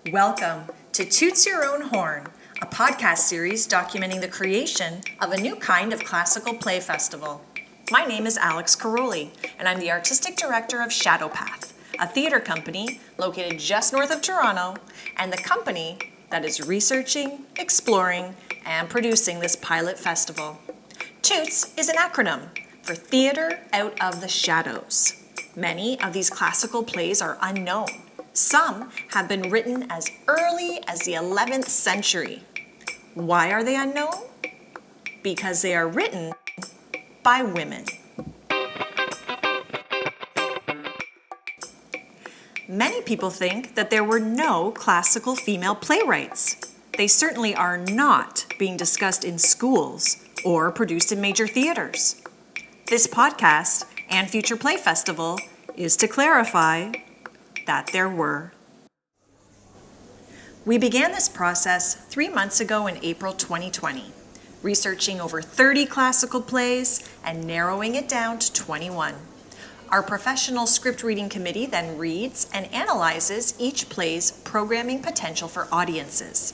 Welcome to Toots Your Own Horn, a podcast series documenting the creation of a new kind of classical play festival. My name is Alex Karolyi, and I'm the artistic director of Shadow Path, a theater company located just north of Toronto, and the company that is researching, exploring, and producing this pilot festival. TOOTS is an acronym for Theater Out of the Shadows. Many of these classical plays are unknown. Some have been written as early as the 11th century. Why are they unknown? Because they are written by women. Many people think that there were no classical female playwrights. They certainly are not being discussed in schools or produced in major theaters. This podcast and future play festival is to clarify that there were. We began this process 3 months ago in April 2020, researching over 30 classical plays and narrowing it down to 21. Our professional script reading committee then reads and analyzes each play's programming potential for audiences.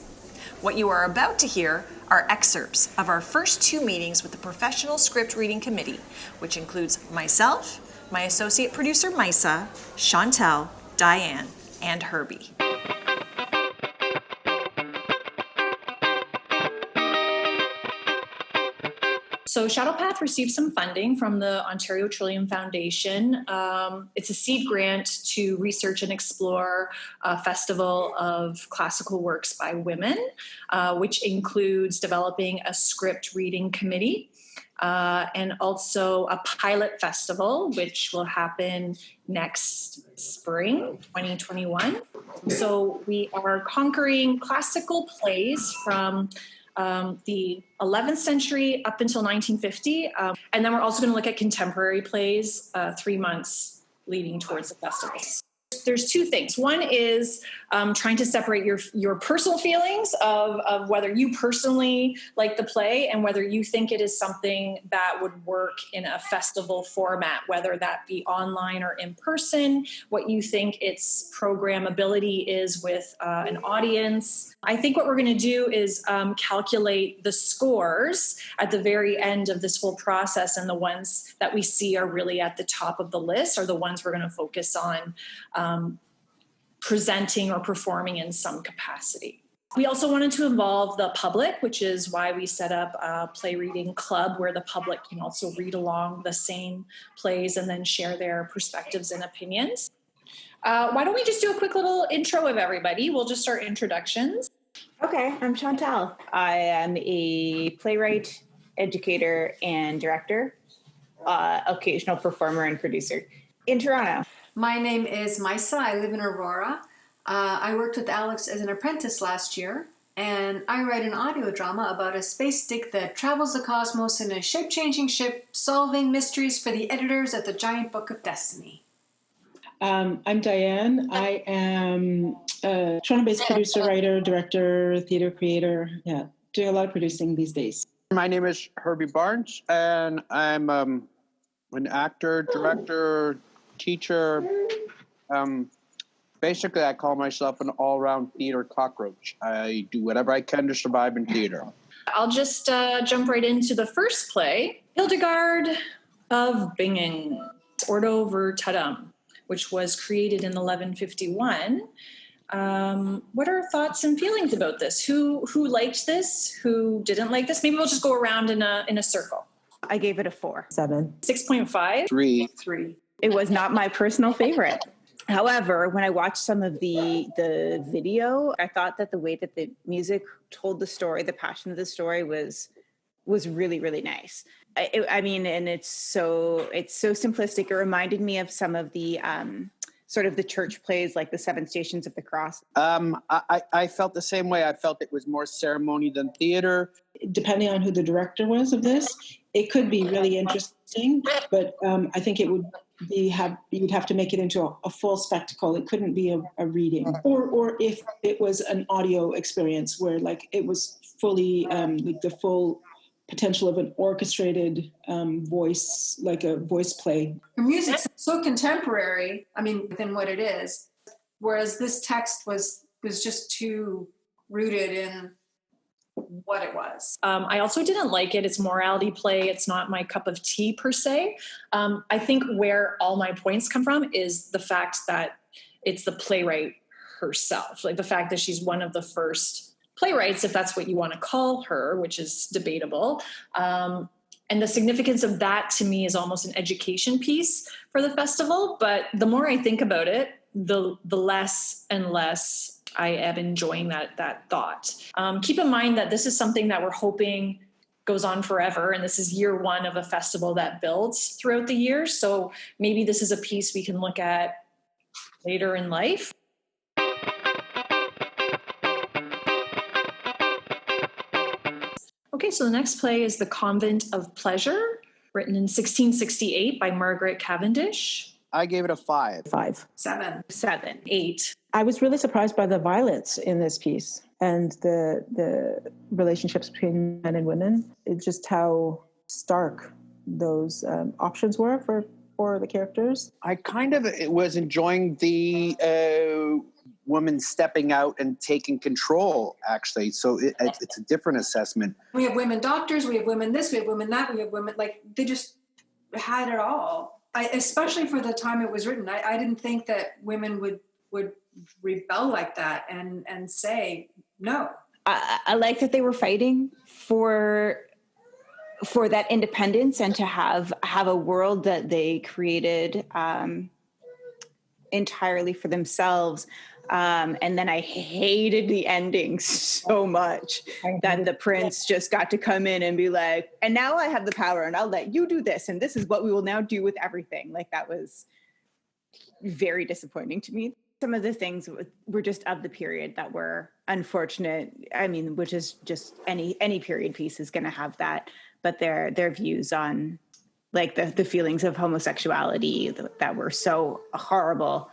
What you are about to hear are excerpts of our first 2 meetings with the professional script reading committee, which includes myself, my associate producer Maissa, Chantal, Dian, and Herbie. So Shadow Path received some funding from the Ontario Trillium Foundation. It's a seed grant to research and explore a festival of classical works by women, which includes developing a script reading committee, and also a pilot festival, which will happen next spring, 2021. So we are conquering classical plays from the 11th century up until 1950. And then we're also going to look at contemporary plays 3 months leading towards the festival. There's 2 things. One is trying to separate your personal feelings of whether you personally like the play and whether you think it is something that would work in a festival format, whether that be online or in person, what you think its programmability is with an audience. I think what we're going to do is calculate the scores at the very end of this whole process, and the ones that we see are really at the top of the list are the ones we're going to focus on presenting or performing in some capacity. We also wanted to involve the public, which is why we set up a play reading club where the public can also read along the same plays and then share their perspectives and opinions. Why don't we just do a quick little intro of everybody? We'll just start introductions. Okay, I'm Chantal. I am a playwright, educator, and director, occasional performer and producer in Toronto. My name is Maissa. I live in Aurora. I worked with Alex as an apprentice last year, and I write an audio drama about a space stick that travels the cosmos in a shape-changing ship, solving mysteries for the editors at the Giant Book of Destiny. I'm Dian. I am a Toronto-based producer, writer, director, theater creator. Yeah, doing a lot of producing these days. My name is Herbie Barnes, and I'm an actor, director, teacher. Basically, I call myself an all-round theater cockroach. I do whatever I can to survive in theater. I'll just jump right into the first play, Hildegard of Bingen, Ordo Virtutum, which was created in 1151. What are thoughts and feelings about this? Who liked this? Who didn't like this? Maybe we'll just go around in a circle. I gave it a 4. 7. 6.5. 3. It was not my personal favorite. However, when I watched some of the video, I thought that the way that the music told the story, the passion of the story was really, really nice. I mean, and it's so simplistic. It reminded me of some of the sort of the church plays, like the 7 Stations of the Cross. I felt the same way. I felt it was more ceremony than theater. Depending on who the director was of this, it could be really interesting, but I think it would you'd have to make it into a full spectacle. It couldn't be a reading, or if it was an audio experience where like it was fully like the full potential of an orchestrated voice, like a voice play. Her music's so contemporary, I mean, than what it is. Whereas this text was was just too rooted in what it was. I also didn't like it. It's morality play. It's not my cup of tea per se. I think where all my points come from is the fact that it's the playwright herself, like the fact that she's one of the first playwrights, if that's what you want to call her, which is debatable. And the significance of that to me is almost an education piece for the festival. But the more I think about it, the less and less I am enjoying that thought. Keep in mind that this is something that we're hoping goes on forever. And this is year one of a festival that builds throughout the year. So maybe this is a piece we can look at later in life. Okay, so the next play is The Convent of Pleasure, written in 1668 by Margaret Cavendish. I gave it a 5. 5. 7. 7, 8. I was really surprised by the violence in this piece and the relationships between men and women. It's just how stark those options were for the characters. I kind of was enjoying the woman stepping out and taking control, actually. So it's a different assessment. We have women doctors, we have women this, we have women that, we have women, like, they just had it all. Especially for the time it was written, I didn't think that women would rebel like that and say no. I like that they were fighting for that independence and to have a world that they created entirely for themselves. And then I hated the ending so much that the prince just got to come in and be like, and now I have the power and I'll let you do this. And this is what we will now do with everything. Like, that was very disappointing to me. Some of the things were just of the period that were unfortunate. I mean, which is just any period piece is going to have that, but their views on like the feelings of homosexuality that were so horrible,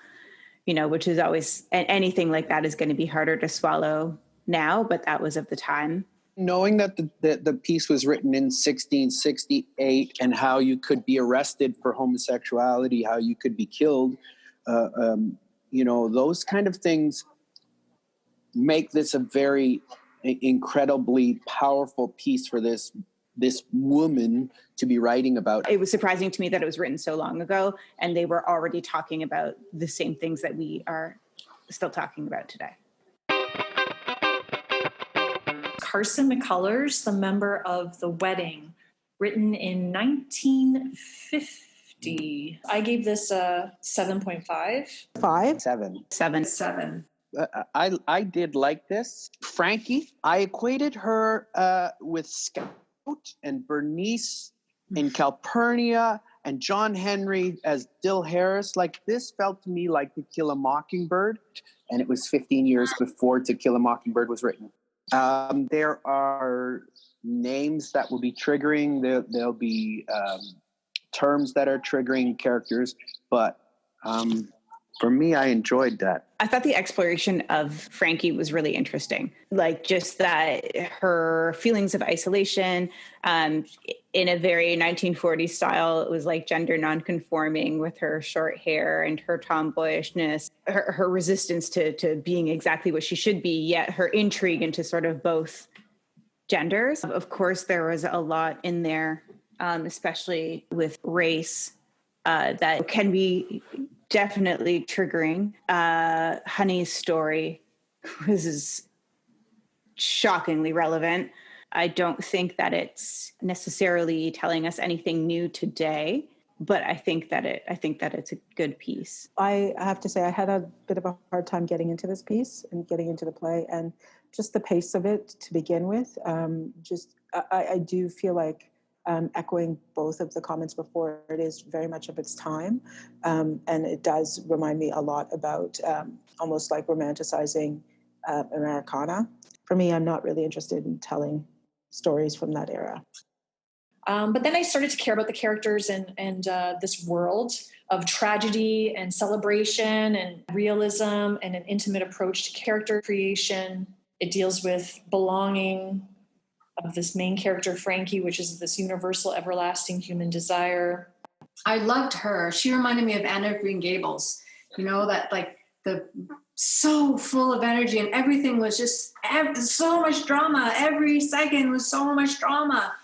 which is always, anything like that is going to be harder to swallow now, but that was of the time. Knowing that the piece was written in 1668 and how you could be arrested for homosexuality, how you could be killed, those kind of things make this a very incredibly powerful piece for this woman to be writing about. It was surprising to me that it was written so long ago and they were already talking about the same things that we are still talking about today. Carson McCullers, The Member of the Wedding, written in 1950. I gave this a 7.5. 5. 7. 7. I did like this. Frankie, I equated her with Scout and Bernice in Calpurnia and John Henry as Dill Harris. Like, this felt to me like To Kill a Mockingbird, and it was 15 years before To Kill a Mockingbird was written. There are names that will be triggering. There'll be terms that are triggering characters, but for me, I enjoyed that. I thought the exploration of Frankie was really interesting. Like, just that her feelings of isolation, in a very 1940s style, it was like gender nonconforming with her short hair and her tomboyishness, her resistance to being exactly what she should be, yet her intrigue into sort of both genders. Of course, there was a lot in there, especially with race, that can be definitely triggering. Honey's story was shockingly relevant. I don't think that it's necessarily telling us anything new today, but I think that it's a good piece. I have to say I had a bit of a hard time getting into this piece and getting into the play, and just the pace of it to begin with. I do feel like, echoing both of the comments before, it is very much of its time. And it does remind me a lot about almost like romanticizing Americana. For me, I'm not really interested in telling stories from that era. But then I started to care about the characters and this world of tragedy and celebration and realism and an intimate approach to character creation. It deals with belonging of this main character, Frankie, which is this universal, everlasting human desire. I loved her. She reminded me of Anne of Green Gables. That like the so full of energy, and everything was just so much drama. Every second was so much drama.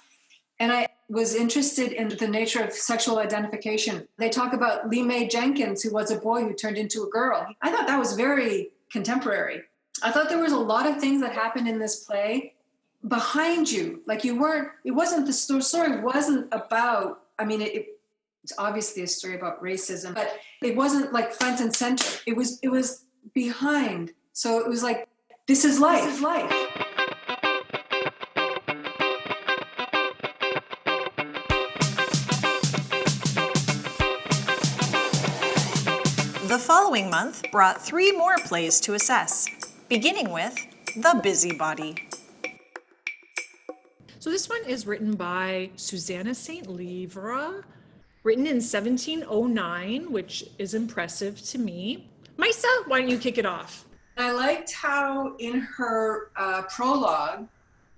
And I was interested in the nature of sexual identification. They talk about Lee Mae Jenkins, who was a boy who turned into a girl. I thought that was very contemporary. I thought there was a lot of things that happened in this play behind you. Like the story wasn't about, I mean, it's obviously a story about racism, but it wasn't like front and center. It was behind. So it was like, this is life. This is life. The following month brought 3 more plays to assess, beginning with The Busybody. So this one is written by Susanna Centlivre, written in 1709, which is impressive to me. Maissa, why don't you kick it off? I liked how in her prologue,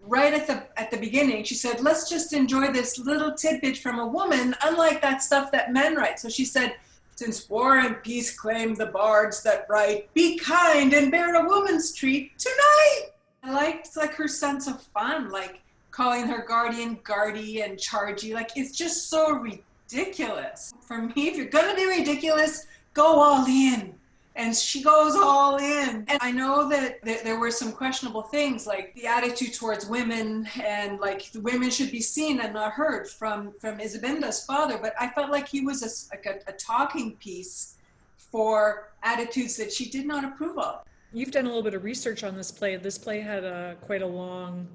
right at the beginning, she said, let's just enjoy this little tidbit from a woman, unlike that stuff that men write. So she said, since war and peace claim the bards that write, be kind and bear a woman's treat tonight. I liked like her sense of fun, like calling her guardian Guardy and Chargy. Like, it's just so ridiculous. For me, if you're gonna be ridiculous, go all in. And she goes all in. And I know that there were some questionable things, like the attitude towards women, and like the women should be seen and not heard from Isabenda's father. But I felt like he was a talking piece for attitudes that she did not approve of. You've done a little bit of research on this play. This play had quite a long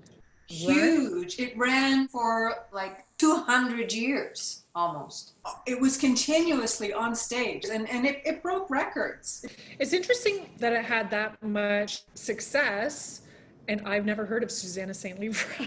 Huge. Run. It ran for like 200 years. Almost. It was continuously on stage, and it broke records. It's interesting that it had that much success, and I've never heard of Susanna Centlivre.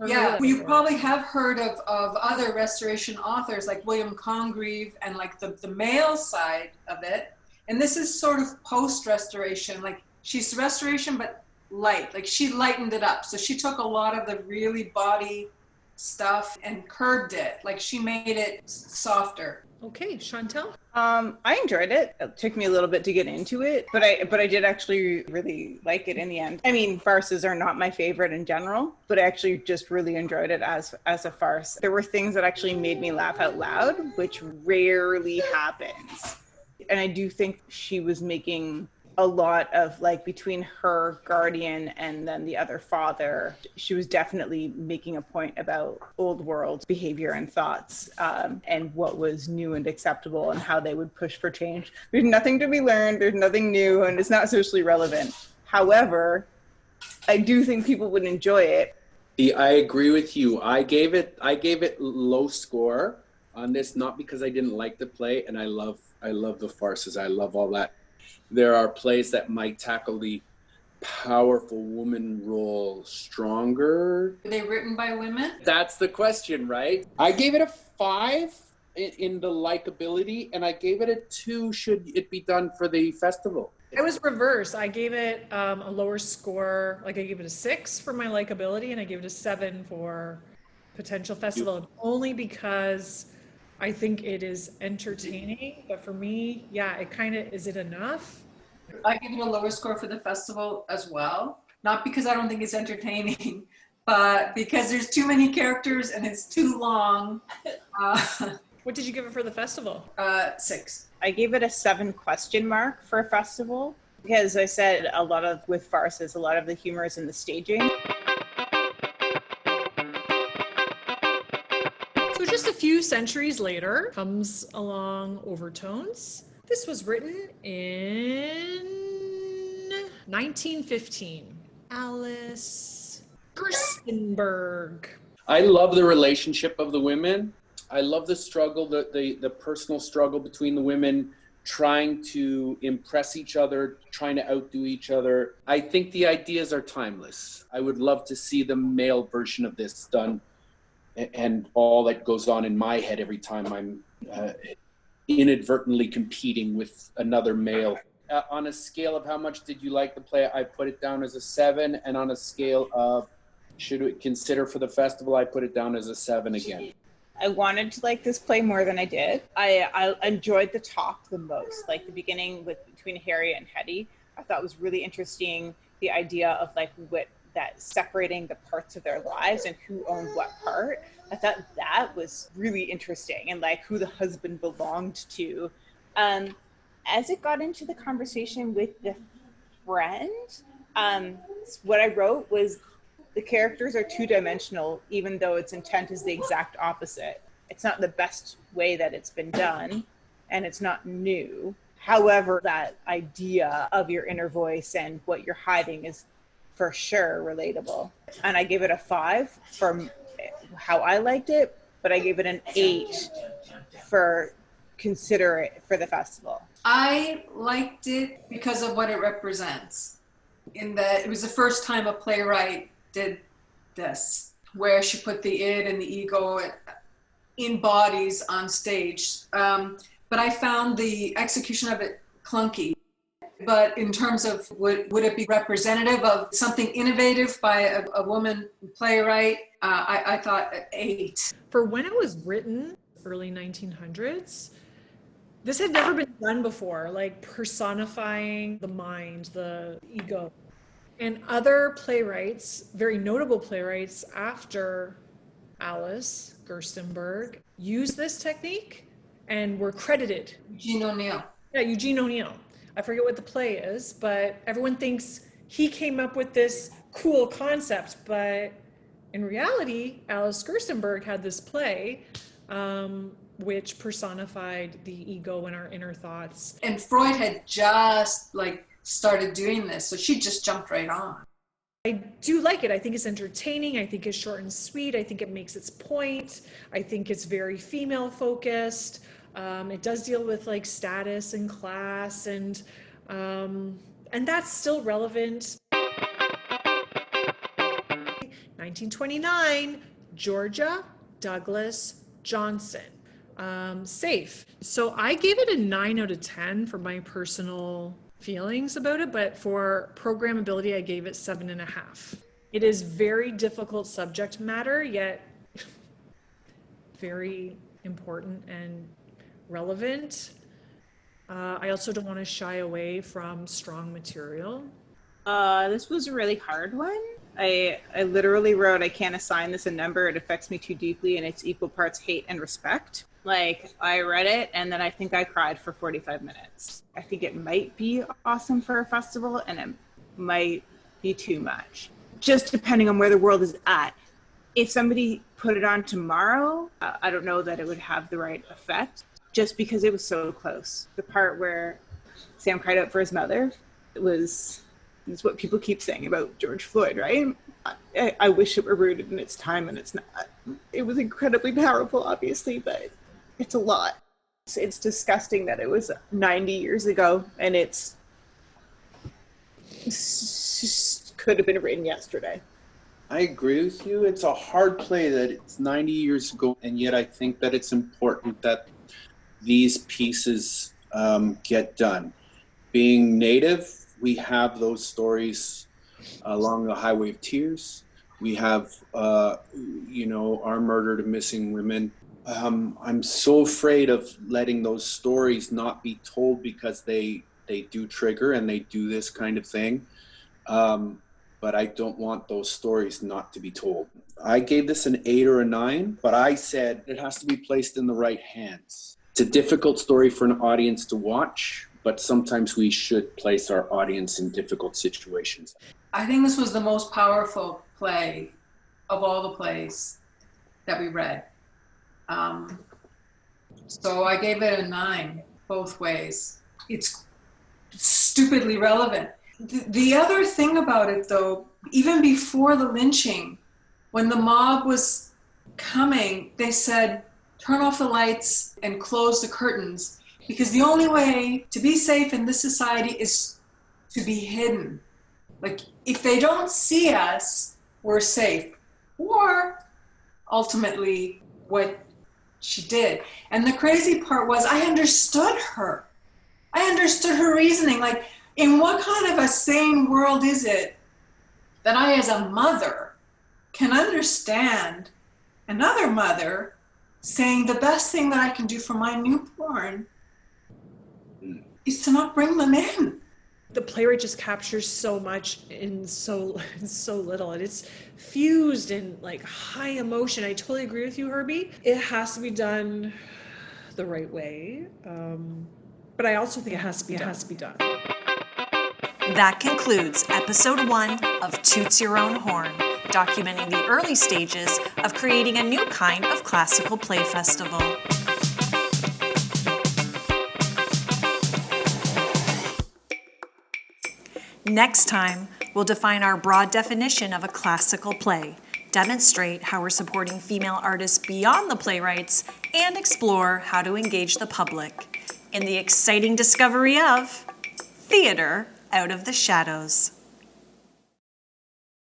Yeah, you probably have heard of other restoration authors like William Congreve and like the male side of it. And this is sort of post-restoration. Like, she's restoration, but light. Like, she lightened it up. So she took a lot of the really body stuff and curved it. Like, she made it softer. Okay, Chantal? I enjoyed it. It took me a little bit to get into it, but I did actually really like it in the end. I mean, farces are not my favorite in general, but I actually just really enjoyed it as a farce. There were things that actually made me laugh out loud, which rarely happens. And I do think she was making a lot of, like, between her guardian and then the other father, she was definitely making a point about old world behavior and thoughts, and what was new and acceptable and how they would push for change. There's nothing to be learned, there's nothing new, and it's not socially relevant. However, I do think people would enjoy it. I agree with you. I gave it low score on this, not because I didn't like the play, and I love the farces. I love all that. There are plays that might tackle the powerful woman role stronger. Were they written by women? That's the question, right? I gave it a 5 in the likability, and I gave it a 2 should it be done for the festival. It was reverse. I gave it a lower score. Like, I gave it a 6 for my likability, and I gave it a 7 for potential festival, only because I think it is entertaining, but for me, yeah, it kind of, is it enough? I give it a lower score for the festival as well. Not because I don't think it's entertaining, but because there's too many characters and it's too long. What did you give it for the festival? 6. I gave it a 7 question mark for a festival, because I said with farces, a lot of the humor is in the staging. So just a few centuries later comes along Overtones. This was written in 1915. Alice Gerstenberg. I love the relationship of the women. I love the struggle, the personal struggle between the women, trying to impress each other, trying to outdo each other. I think the ideas are timeless. I would love to see the male version of this done, and all that goes on in my head every time I'm inadvertently competing with another male. On a scale of how much did you like the play, I put it down as a 7, and on a scale of should we consider for the festival, I put it down as a 7 again. I wanted to like this play more than I did. I enjoyed the talk the most, like the beginning between Harry and Hetty. I thought was really interesting. The idea of like that separating the parts of their lives and who owned what part. I thought that was really interesting, and like who the husband belonged to. As it got into the conversation with the friend, what I wrote was the characters are two-dimensional, even though its intent is the exact opposite. It's not the best way that it's been done, and it's not new. However, that idea of your inner voice and what you're hiding is for sure relatable. And I gave it a 5 for how I liked it, but I gave it an 8 for consider it for the festival. I liked it because of what it represents, in that it was the first time a playwright did this, where she put the id and the ego in bodies on stage. But I found the execution of it clunky. But in terms of would it be representative of something innovative by a woman playwright, I thought 8. For when it was written, early 1900s, this had never been done before, like personifying the mind, the ego. And other playwrights, very notable playwrights after Alice, Gerstenberg, used this technique and were credited. Eugene O'Neill. Yeah, Eugene O'Neill. I forget what the play is, but everyone thinks he came up with this cool concept. But in reality, Alice Gerstenberg had this play which personified the ego and our inner thoughts. And Freud had just started doing this, so she just jumped right on. I do like it. I think it's entertaining. I think it's short and sweet. I think it makes its point. I think it's very female focused. It does deal with like status and class, and that's still relevant. 1929, Georgia Douglas Johnson. Safe. So I gave it a 9 out of 10 for my personal feelings about it, but for programmability, I gave it 7.5. It is very difficult subject matter, yet very important and relevant. I also don't want to shy away from strong material. This was a really hard one. I literally wrote, I can't assign this a number. It affects me too deeply, and it's equal parts hate and respect. Like, I read it, and then I think I cried for 45 minutes. I think it might be awesome for a festival, and it might be too much. Just depending on where the world is at. If somebody put it on tomorrow, I don't know that it would have the right effect, just because it was so close. The part where Sam cried out for his mother, it's what people keep saying about George Floyd, right? I wish it were rooted in its time, and it's not. It was incredibly powerful, obviously, but it's a lot. It's disgusting that it was 90 years ago, and it's just could have been written yesterday. I agree with you. It's a hard play that it's 90 years ago, and yet I think that it's important that these pieces get done. Being Native, we have those stories along the Highway of Tears. We have, our murdered and missing women. I'm so afraid of letting those stories not be told because they do trigger and they do this kind of thing. But I don't want those stories not to be told. I gave this an 8 or a 9, but I said it has to be placed in the right hands. It's a difficult story for an audience to watch, but sometimes we should place our audience in difficult situations. I think this was the most powerful play of all the plays that we read. So I gave it a 9 both ways. It's stupidly relevant. The other thing about it, though, even before the lynching, when the mob was coming, they said, turn off the lights and close the curtains, because the only way to be safe in this society is to be hidden. Like, if they don't see us, we're safe. Or ultimately what she did. And the crazy part was I understood her. I understood her reasoning. Like, in what kind of a sane world is it that I, as a mother, can understand another mother saying the best thing that I can do for my newborn is to not bring them in. The playwright just captures so much in so little, and it's fused in like high emotion. I totally agree with you, Herbie. It has to be done the right way, but I also think it has to be done. That concludes episode 1 of Toots Your Own Horn, documenting the early stages of creating a new kind of classical play festival. Next time, we'll define our broad definition of a classical play, demonstrate how we're supporting female artists beyond the playwrights, and explore how to engage the public in the exciting discovery of theater out of the shadows.